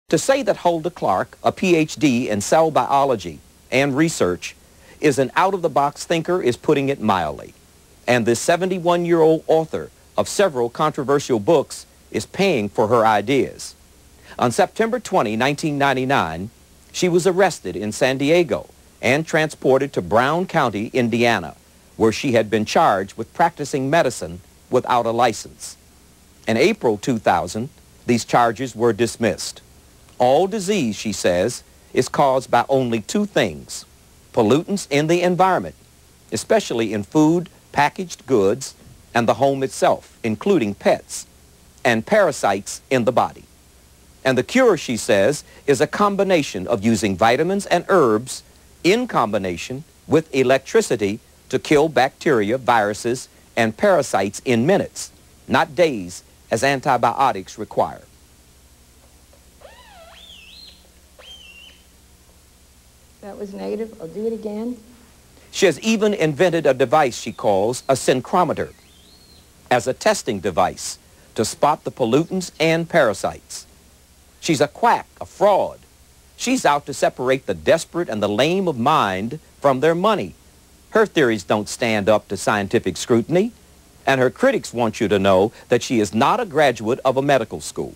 To say that Hulda Clark, a PhD in cell biology and research, is an out-of-the-box thinker is putting it mildly. And this 71-year-old author of several controversial books is paying for her ideas. On September 20, 1999, she was arrested in San Diego and transported to Brown County, Indiana, where she had been charged with practicing medicine without a license. In April 2000, these charges were dismissed. All disease, she says, is caused by only two things: pollutants in the environment, especially in food, packaged goods, and the home itself, including pets, and parasites in the body. And the cure, she says, is a combination of using vitamins and herbs in combination with electricity to kill bacteria, viruses, and parasites in minutes, not days, as antibiotics require. That was negative. I'll do it again. She has even invented a device she calls a synchrometer as a testing device to spot the pollutants and parasites. She's a quack, a fraud. She's out to separate the desperate and the lame of mind from their money. Her theories don't stand up to scientific scrutiny, and her critics want you to know that she is not a graduate of a medical school.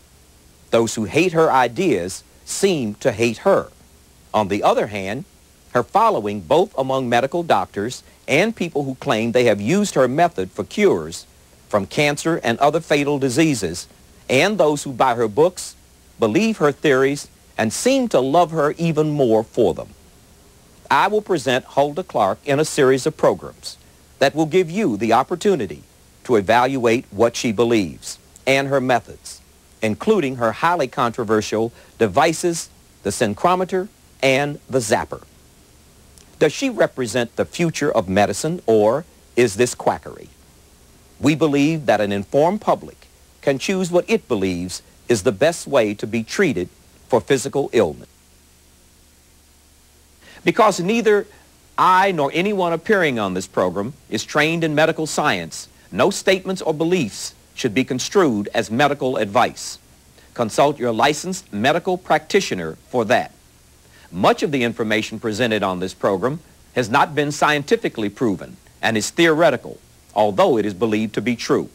Those who hate her ideas seem to hate her. On the other hand, her following, both among medical doctors and people who claim they have used her method for cures from cancer and other fatal diseases, and those who buy her books, believe her theories, and seem to love her even more for them. I will present Hulda Clark in a series of programs that will give you the opportunity to evaluate what she believes and her methods, including her highly controversial devices, the synchrometer, and the zapper. Does she represent the future of medicine, or is this quackery? We believe that an informed public can choose what it believes is the best way to be treated for physical illness. Because neither I nor anyone appearing on this program is trained in medical science, no statements or beliefs should be construed as medical advice. Consult your licensed medical practitioner for that. Much of the information presented on this program has not been scientifically proven and is theoretical, although it is believed to be true.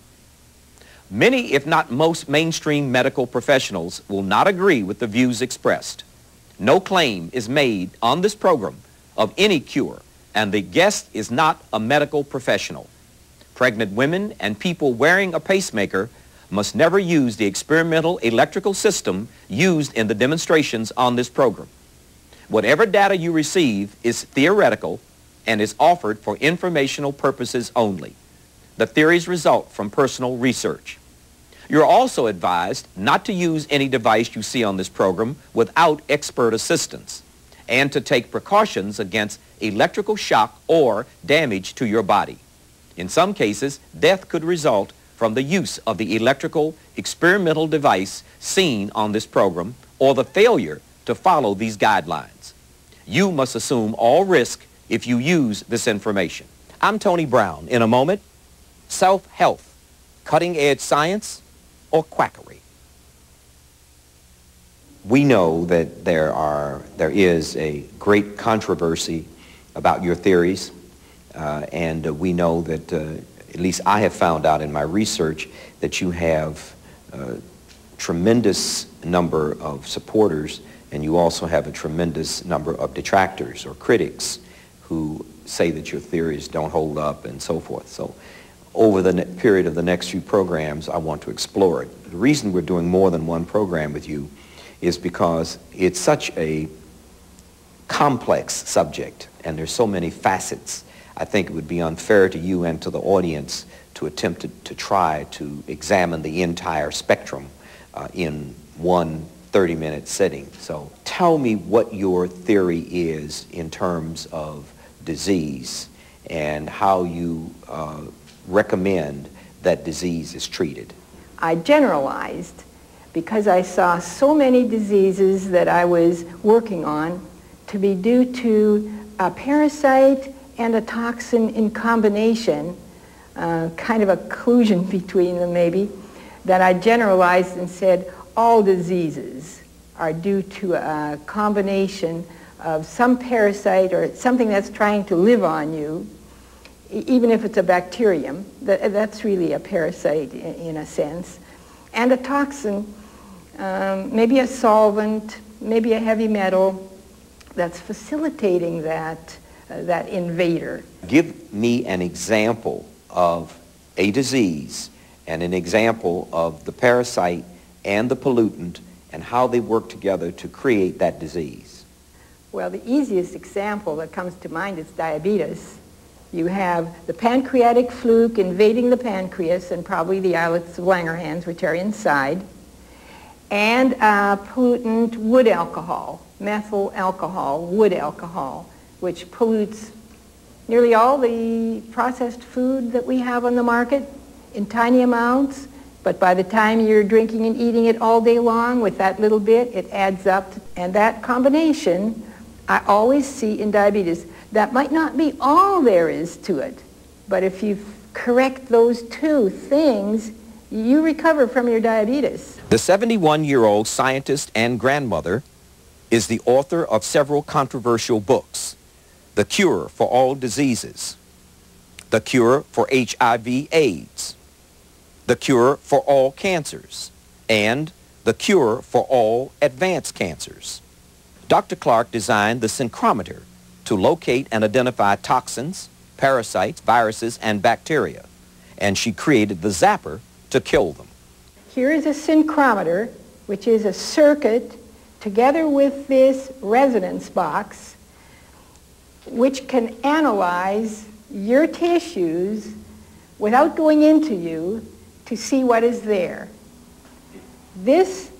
Many, if not most, mainstream medical professionals will not agree with the views expressed. No claim is made on this program of any cure, and the guest is not a medical professional. Pregnant women and people wearing a pacemaker must never use the experimental electrical system used in the demonstrations on this program. Whatever data you receive is theoretical and is offered for informational purposes only. The theories result from personal research. You're also advised not to use any device you see on this program without expert assistance, and to take precautions against electrical shock or damage to your body. In some cases, death could result from the use of the electrical experimental device seen on this program, or the failure to follow these guidelines. You must assume all risk if you use this information. I'm Tony Brown. In a moment, self-health, cutting-edge science, or quackery. We know that there is a great controversy about your theories, and we know that, at least I have found out in my research, that you have a tremendous number of supporters, and you also have a tremendous number of detractors or critics who say that your theories don't hold up and so forth. So over the period of the next few programs, I want to explore it. The reason we're doing more than one program with you is because it's such a complex subject and there's so many facets. I think it would be unfair to you and to the audience to attempt to try to examine the entire spectrum in one 30-minute sitting. So tell me what your theory is in terms of disease and how you recommend that disease is treated. I generalized because I saw so many diseases that I was working on to be due to a parasite and a toxin in combination, kind of a collusion between them maybe, that I generalized and said all diseases are due to a combination of some parasite or something that's trying to live on you, even if it's a bacterium. That's really a parasite in a sense. And a toxin, maybe a solvent, maybe a heavy metal that's facilitating that invader. Give me an example of a disease and an example of the parasite and the pollutant and how they work together to create that disease. Well, the easiest example that comes to mind is diabetes. You have the pancreatic fluke invading the pancreas and probably the islets of Langerhans, which are inside, and a pollutant, wood alcohol, methyl alcohol, wood alcohol, which pollutes nearly all the processed food that we have on the market in tiny amounts. But by the time you're drinking and eating it all day long, with that little bit, it adds up. And that combination I always see in diabetes. That might not be all there is to it, but if you correct those two things, you recover from your diabetes. The 71-year-old scientist and grandmother is the author of several controversial books: The Cure for All Diseases, The Cure for HIV/AIDS, The Cure for All Cancers, and The Cure for All Advanced Cancers. Dr. Clark designed the synchrometer to locate and identify toxins, parasites, viruses, and bacteria, and she created the zapper to kill them. Here is a synchrometer, which is a circuit together with this resonance box, which can analyze your tissues without going into you to see what is there. This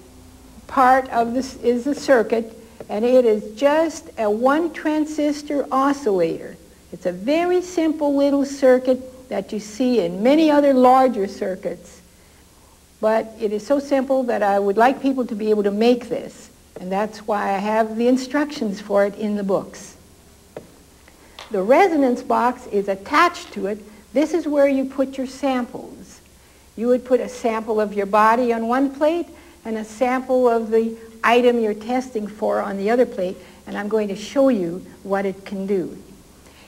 part of this is the circuit, and it is just a one transistor oscillator. It's a very simple little circuit that you see in many other larger circuits. But it is so simple that I would like people to be able to make this. And that's why I have the instructions for it in the books. The resonance box is attached to it. This is where you put your samples. You would put a sample of your body on one plate and a sample of the item you're testing for on the other plate, and I'm going to show you what it can do.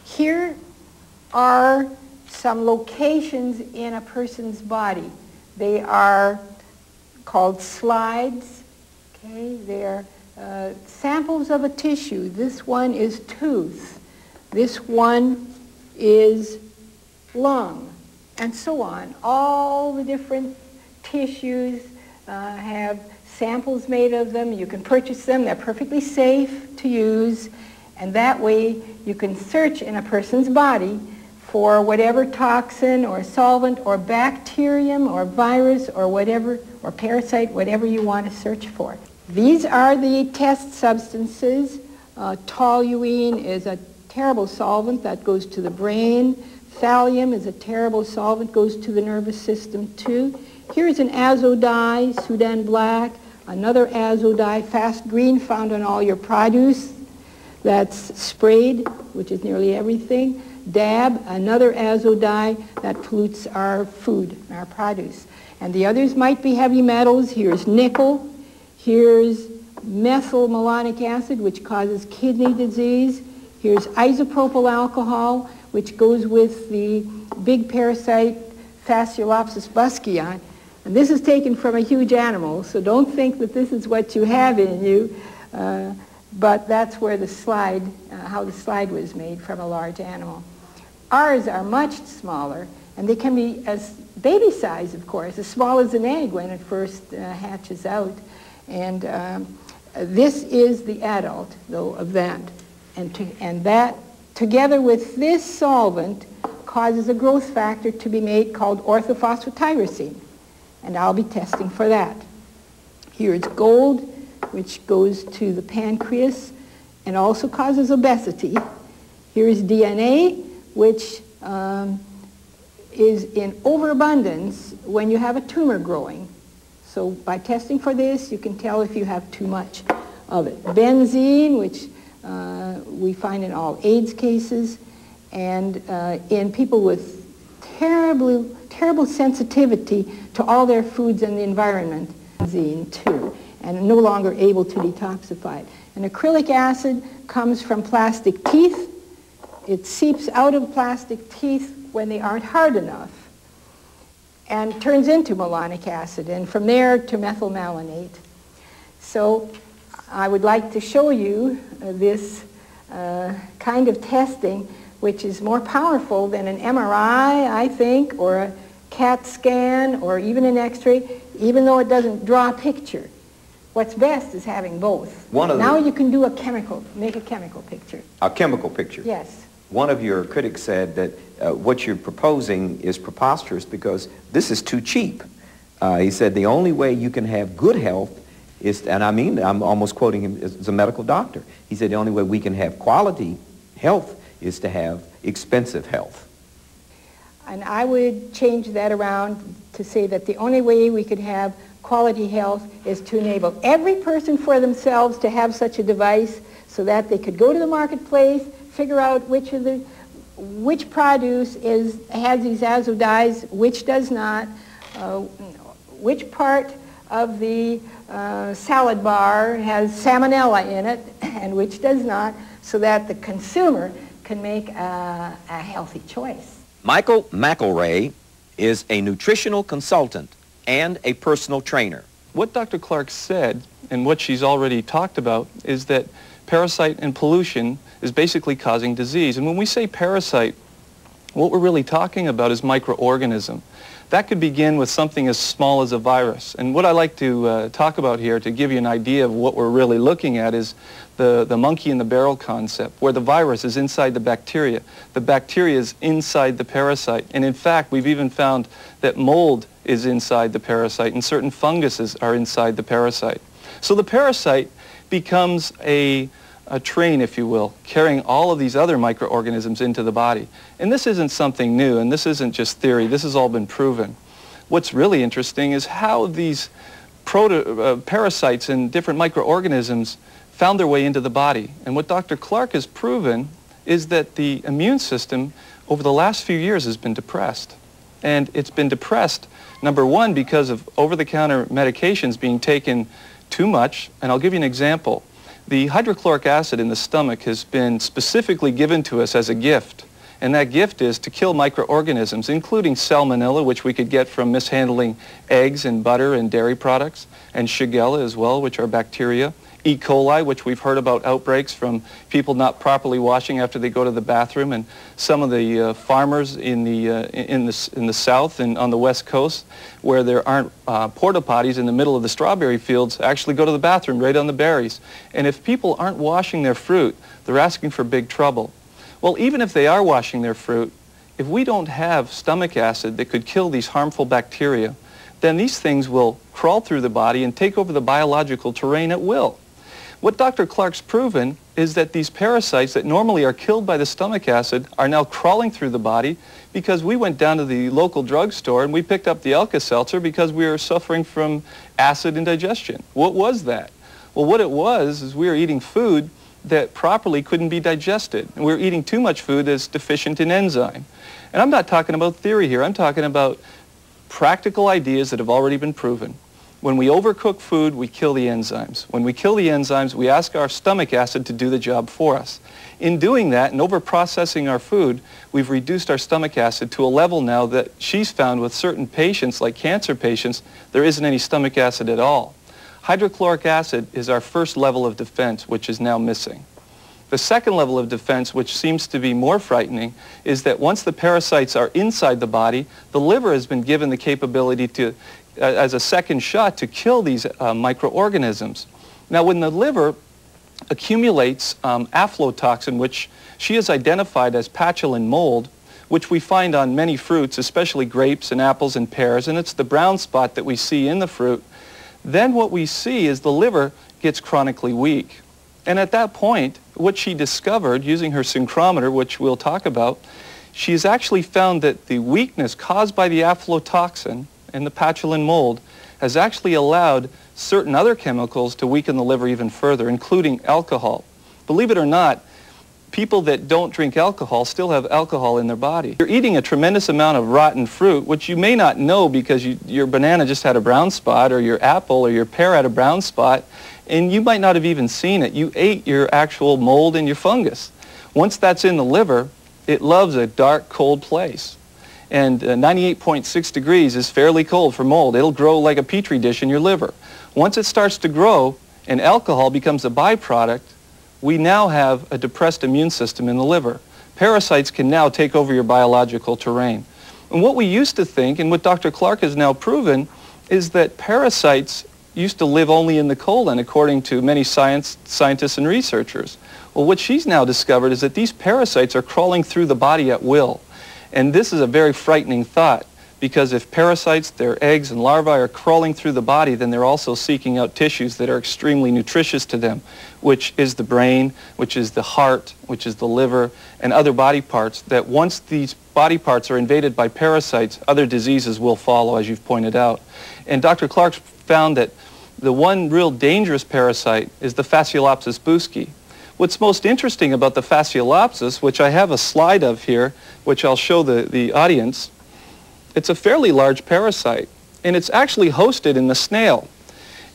Here are some locations in a person's body. They are called slides. Okay, they're samples of a tissue. This one is tooth. This one is lung, and so on. All the different tissues have samples made of them. You can purchase them. They're perfectly safe to use, and that way you can search in a person's body for whatever toxin or solvent or bacterium or virus or whatever, or parasite, whatever you want to search for. These are the test substances. Toluene is a terrible solvent that goes to the brain. Thallium is a terrible solvent, goes to the nervous system too. Here's an azo dye, Sudan black, another azo dye, fast green, found on all your produce. That's sprayed, which is nearly everything. Dab, another azo dye that pollutes our food, our produce. And the others might be heavy metals. Here's nickel. Here's methylmalonic acid, which causes kidney disease. Here's isopropyl alcohol, which goes with the big parasite Fasciolopsis buskii. And this is taken from a huge animal, so don't think that this is what you have in you. But that's where the slide, how the slide was made, from a large animal. Ours are much smaller, and they can be as baby size, of course, as small as an egg when it first hatches out. And this is the adult, though, of that. And that, together with this solvent, causes a growth factor to be made called orthophosphotyrosine. And I'll be testing for that. Here it's gold, which goes to the pancreas and also causes obesity. Here is DNA, which is in overabundance when you have a tumor growing. So by testing for this, you can tell if you have too much of it. Benzene, which we find in all AIDS cases, and in people with terrible sensitivity to all their foods and the environment. Benzene too. and no longer able to detoxify it. And acrylic acid comes from plastic teeth. It seeps out of plastic teeth when they aren't hard enough and turns into malonic acid, and from there to methylmalonate. So I would like to show you this kind of testing, which is more powerful than an MRI, I think, or a CAT scan, or even an X-ray, even though it doesn't draw a picture. What's best is having both. Now you can do make a chemical picture. A chemical picture? Yes. One of your critics said that what you're proposing is preposterous because this is too cheap. He said the only way you can have good health is, and I mean, I'm almost quoting him as a medical doctor. He said the only way we can have quality health is to have expensive health. And I would change that around to say that the only way we could have quality health is to enable every person for themselves to have such a device so that they could go to the marketplace, figure out which produce has these azo dyes, which does not, which part of the salad bar has salmonella in it and which does not, so that the consumer can make a healthy choice. Michael McElray is a nutritional consultant and a personal trainer. What Dr. Clark said, and what she's already talked about, is that parasite and pollution is basically causing disease. And when we say parasite, what we're really talking about is microorganism. That could begin with something as small as a virus. And what I like to talk about here, to give you an idea of what we're really looking at, is the monkey in the barrel concept, where the virus is inside the bacteria. The bacteria is inside the parasite. And in fact, we've even found that mold is inside the parasite, and certain funguses are inside the parasite. So the parasite becomes a train, if you will, carrying all of these other microorganisms into the body. And this isn't something new, and this isn't just theory. This has all been proven. What's really interesting is how these parasites and different microorganisms found their way into the body. And what Dr. Clark has proven is that the immune system over the last few years has been depressed. And it's been depressed, number one, because of over-the-counter medications being taken too much. And I'll give you an example. The hydrochloric acid in the stomach has been specifically given to us as a gift. And that gift is to kill microorganisms, including salmonella, which we could get from mishandling eggs and butter and dairy products, and Shigella as well, which are bacteria. E. coli, which we've heard about outbreaks from people not properly washing after they go to the bathroom, and some of the farmers in the south and on the west coast, where there aren't porta potties in the middle of the strawberry fields, actually go to the bathroom right on the berries. And if people aren't washing their fruit, they're asking for big trouble. Well, even if they are washing their fruit, if we don't have stomach acid that could kill these harmful bacteria, then these things will crawl through the body and take over the biological terrain at will. What Dr. Clark's proven is that these parasites that normally are killed by the stomach acid are now crawling through the body because we went down to the local drugstore and we picked up the Alka-Seltzer because we were suffering from acid indigestion. What was that? Well, what it was is we were eating food that properly couldn't be digested. And we were eating too much food that's deficient in enzyme. And I'm not talking about theory here. I'm talking about practical ideas that have already been proven. When we overcook food, we kill the enzymes. When we kill the enzymes, we ask our stomach acid to do the job for us. In doing that and over-processing our food, we've reduced our stomach acid to a level now that she's found with certain patients, like cancer patients, there isn't any stomach acid at all. Hydrochloric acid is our first level of defense, which is now missing. The second level of defense, which seems to be more frightening, is that once the parasites are inside the body, the liver has been given the capability to as a second shot to kill these microorganisms. Now, when the liver accumulates aflatoxin, which she has identified as patulin mold, which we find on many fruits, especially grapes and apples and pears, and it's the brown spot that we see in the fruit, then what we see is the liver gets chronically weak. And at that point, what she discovered using her synchrometer, which we'll talk about, she's actually found that the weakness caused by the aflatoxin and the patulin mold has actually allowed certain other chemicals to weaken the liver even further, including alcohol. Believe it or not, people that don't drink alcohol still have alcohol in their body. You're eating a tremendous amount of rotten fruit, which you may not know because your banana just had a brown spot, or your apple or your pear had a brown spot, and you might not have even seen it. You ate your actual mold and your fungus. Once that's in the liver, it loves a dark, cold place. And 98.6 degrees is fairly cold for mold. It'll grow like a petri dish in your liver. Once it starts to grow and alcohol becomes a byproduct, we now have a depressed immune system in the liver. Parasites can now take over your biological terrain. And what we used to think, and what Dr. Clark has now proven, is that parasites used to live only in the colon, according to many scientists and researchers. Well, what she's now discovered is that these parasites are crawling through the body at will. And this is a very frightening thought, because if parasites, their eggs and larvae, are crawling through the body, then they're also seeking out tissues that are extremely nutritious to them, which is the brain, which is the heart, which is the liver, and other body parts, that once these body parts are invaded by parasites, other diseases will follow, as you've pointed out. And Dr. Clark found that the one real dangerous parasite is the Fasciolopsis buski. What's most interesting about the Fasciolopsis, which I have a slide of here, which I'll show the audience, it's a fairly large parasite, and it's actually hosted in the snail.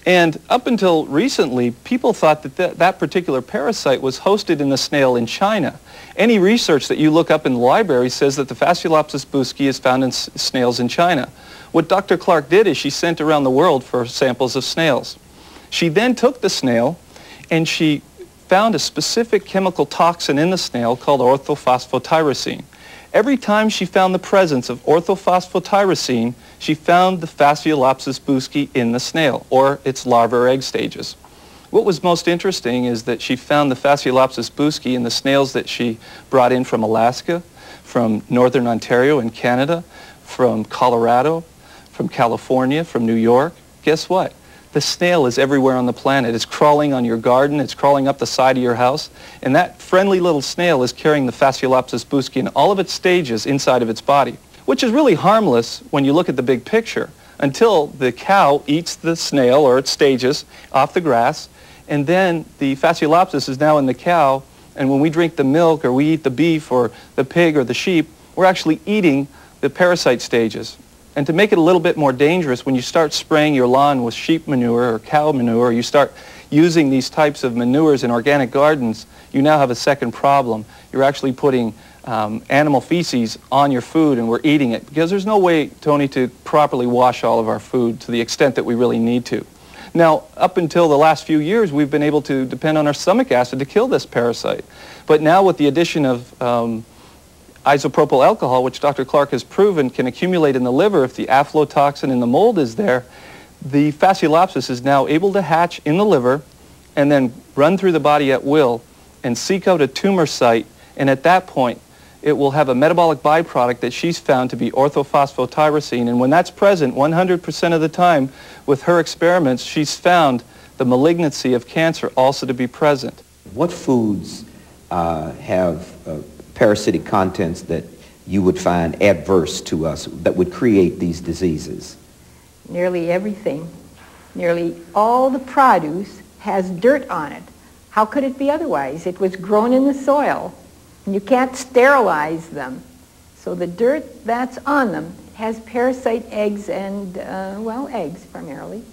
And up until recently, people thought that that particular parasite was hosted in the snail in China. Any research that you look up in the library says that the Fasciolopsis buski is found in snails in China. What Dr. Clark did is she sent around the world for samples of snails. She then took the snail and she found a specific chemical toxin in the snail called orthophosphotyrosine. Every time she found the presence of orthophosphotyrosine, she found the Fasciolopsis buski in the snail, or its larva or egg stages. What was most interesting is that she found the Fasciolopsis buski in the snails that she brought in from Alaska, from northern Ontario in Canada, from Colorado, from California, from New York. Guess what? The snail is everywhere on the planet. It's crawling on your garden, it's crawling up the side of your house, and that friendly little snail is carrying the Fasciolopsis buski in all of its stages inside of its body, which is really harmless when you look at the big picture, until the cow eats the snail or its stages off the grass, and then the Fasciolopsis is now in the cow, and when we drink the milk or we eat the beef or the pig or the sheep, we're actually eating the parasite stages. And to make it a little bit more dangerous, when you start spraying your lawn with sheep manure or cow manure, or you start using these types of manures in organic gardens, you now have a second problem. You're actually putting animal feces on your food, and we're eating it, because there's no way, Tony, to properly wash all of our food to the extent that we really need to. Now, up until the last few years, we've been able to depend on our stomach acid to kill this parasite. But now with the addition of isopropyl alcohol, which Dr. Clark has proven can accumulate in the liver if the aflatoxin in the mold is there, the Fasciolopsis is now able to hatch in the liver and then run through the body at will and seek out a tumor site, and at that point it will have a metabolic byproduct that she's found to be orthophosphotyrosine, and when that's present 100% of the time with her experiments, she's found the malignancy of cancer also to be present. What foods have parasitic contents that you would find adverse to us, that would create these diseases? Nearly everything. Nearly all the produce has dirt on it. How could it be otherwise? It was grown in the soil. And you can't sterilize them. So the dirt that's on them has parasite eggs and, well, eggs primarily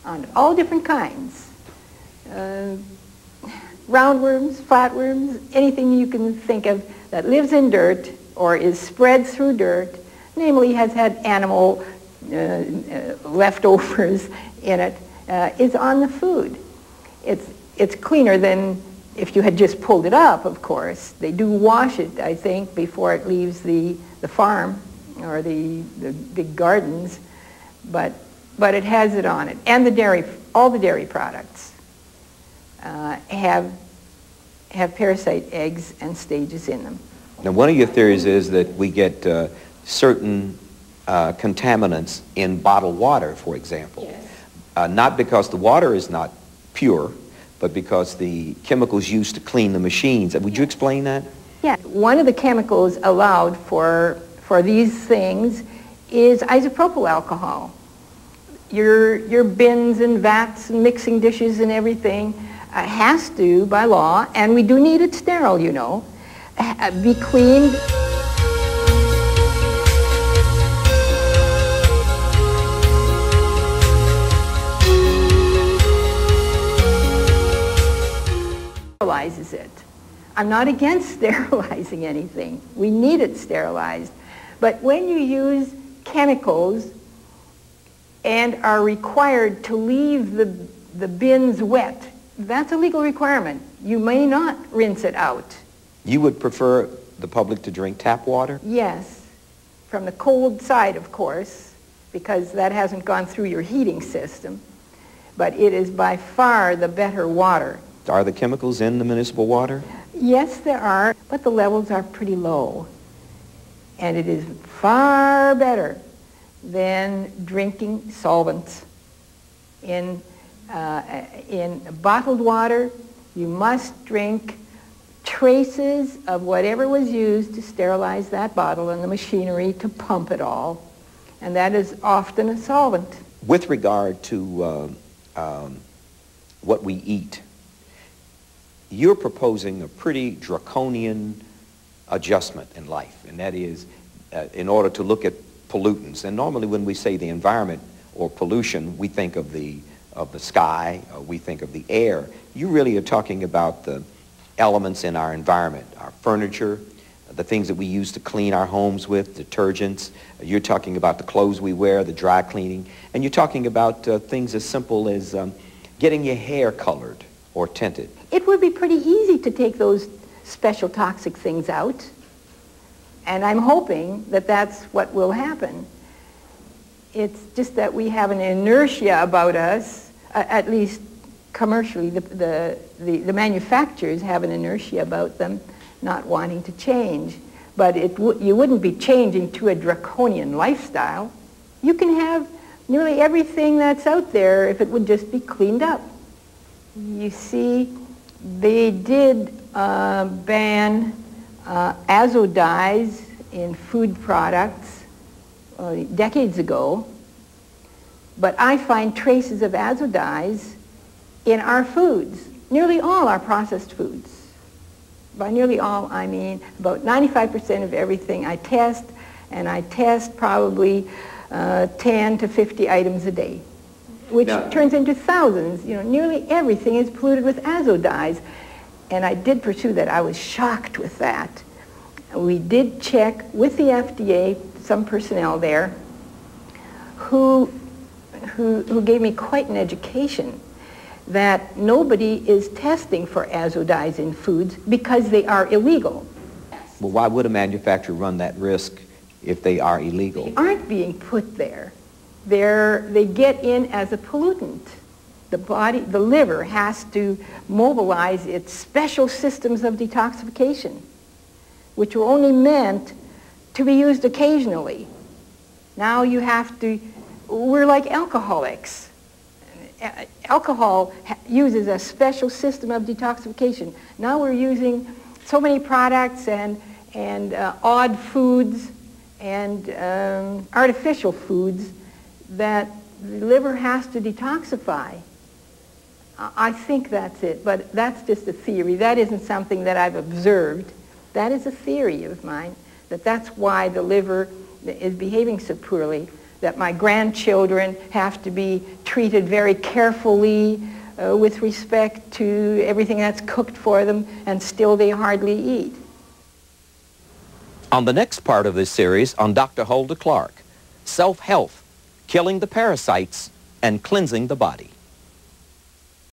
on it. All different kinds. Roundworms, flatworms, anything you can think of that lives in dirt or is spread through dirt, namely has had animal leftovers in it, is on the food. It's cleaner than if you had just pulled it up, of course. They do wash it, I think, before it leaves the farm or the big gardens, but it has it on it. And the dairy, all the dairy products have parasite eggs and stages in them. Now, one of your theories is that we get certain contaminants in bottled water, for example. Yes. Not because the water is not pure, but because the chemicals used to clean the machines. Would you explain that? Yeah. One of the chemicals allowed for these things is isopropyl alcohol. Your bins and vats and mixing dishes and everything has to, by law, and we do need it sterile, you know, be cleaned. Sterilizes it. I'm not against sterilizing anything. We need it sterilized. But when you use chemicals and are required to leave the bins wet, that's a legal requirement. You may not rinse it out. You would prefer the public to drink tap water? Yes, from the cold side, of course, because that hasn't gone through your heating system. But it is by far the better water. Are the chemicals in the municipal water? Yes, there are, but the levels are pretty low. And it is far better than drinking solvents. In bottled water, you must drink traces of whatever was used to sterilize that bottle and the machinery to pump it all. And that is often a solvent. With regard to what we eat, you're proposing a pretty draconian adjustment in life, and that is in order to look at pollutants. And normally when we say the environment or pollution, we think of the sky, we think of the air. You really are talking about the elements in our environment, our furniture, the things that we use to clean our homes with, detergents. You're talking about the clothes we wear, the dry cleaning, and you're talking about things as simple as getting your hair colored or tinted. It would be pretty easy to take those special toxic things out, and I'm hoping that that's what will happen. It's just that we have an inertia about us, at least commercially, the manufacturers have an inertia about them not wanting to change. But you wouldn't be changing to a draconian lifestyle. You can have nearly everything that's out there if it would just be cleaned up. You see, they did ban azo dyes in food products decades ago, but I find traces of azo dyes in our foods, nearly all our processed foods. By nearly all, I mean about 95% of everything I test, and I test probably 10 to 50 items a day, which turns into thousands. You know, nearly everything is polluted with azo dyes. And I did pursue that. I was shocked with that. We did check with the FDA, some personnel there, who gave me quite an education that nobody is testing for azo dyes in foods because they are illegal. Well, why would a manufacturer run that risk if they are illegal? They aren't being put there. They get in as a pollutant. The body, the liver, has to mobilize its special systems of detoxification, which were only meant to be used occasionally. Now you have to, we're like alcoholics. Alcohol uses a special system of detoxification. Now we're using so many products and odd foods and artificial foods that the liver has to detoxify. I think that's it, but that's just a theory. That isn't something that I've observed. That is a theory of mine, that that's why the liver is behaving so poorly, that my grandchildren have to be treated very carefully with respect to everything that's cooked for them, and still they hardly eat. On the next part of this series on DrHuldaClark, self-health, killing the parasites and cleansing the body.